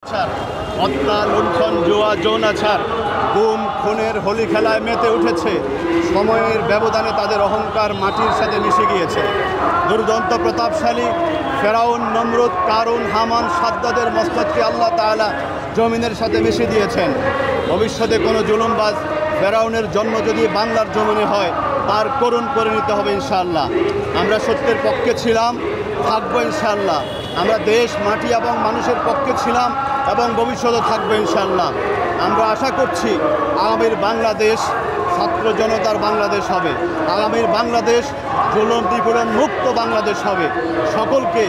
হত্যা, লুণ্ঠন, জুয়া, যৌনাচার, গুম খুনের হোলি খেলায় মেতে উঠেছে। সময়ের ব্যবধানে তাদের অহংকার মাটির সাথে মিশে গিয়েছে। দুর্দান্ত প্রতাপশালী ফেরাউন, নমরুদ, কারুন, হামান, সাদ্দাদের মস্তককে আল্লাহ তাআলা জমিনের সাথে মিশে দিয়েছেন। ভবিষ্যতে কোনো জুলুমবাজ ফেরাউনের জন্ম যদি বাংলার জমিনে হয়, তার করুণ পরিণত হবে ইনশাআল্লাহ। আমরা সত্যের পক্ষে ছিলাম, থাকবো ইনশাআল্লাহ। আমরা দেশ, মাটি এবং মানুষের পক্ষে ছিলাম এবং ভবিষ্যতে থাকবো ইনশাআল্লাহ। আমরা আশা করছি আগামীর বাংলাদেশ ছাত্র জনতার বাংলাদেশ হবে। আগামীর বাংলাদেশ জুলুম নিপীড়ন মুক্ত বাংলাদেশ হবে। সকলকে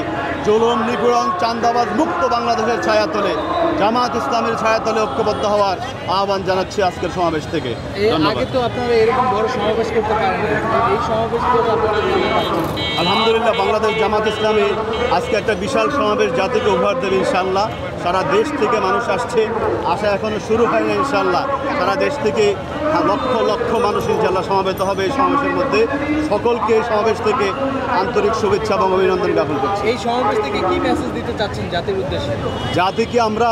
জুলুম নিপীড়ন চাঁদাবাজ মুক্ত বাংলাদেশের ছায়াতলে, জামাত ইসলামের ছায়াতলে ঐক্যবদ্ধ হওয়ার আহ্বান জানাচ্ছি আজকের সমাবেশ থেকে। আগে তো আপনারা এরকম বড় সমাবেশ করতে পারেন, এই সমাবেশ করে আপনারা আলহামদুলিল্লাহ, বাংলাদেশ জামাত ইসলামী আজকে একটা বিশাল সমাবেশ জাতিকে উপহার দেবে ইনশাআল্লাহ। সারা দেশ থেকে মানুষ আসছে, আসা এখনও শুরু হয়নি ইনশাআল্লাহ। সারা দেশ থেকে লক্ষ লক্ষ মানুষ ইনশাআল্লাহ সমাবেত হবে এই সমাবেশের মধ্যে। সকলকে এই সমাবেশ থেকে আন্তরিক শুভেচ্ছা এবং অভিনন্দন জ্ঞাপন করছি। এই সমাবেশ থেকে কি মেসেজ দিতে চাচ্ছেন জাতির উদ্দেশ্যে? জাতিকে আমরা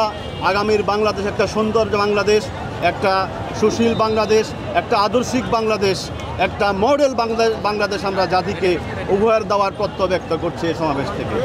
আগামীর বাংলাদেশ একটা সুন্দর বাংলাদেশ, একটা সুশীল বাংলাদেশ, একটা আদর্শিক বাংলাদেশ, একটা মডেল বাংলাদেশ আমরা জাতিকে উপহার দেওয়ার তথ্য ব্যক্ত করছি এই সমাবেশ থেকে।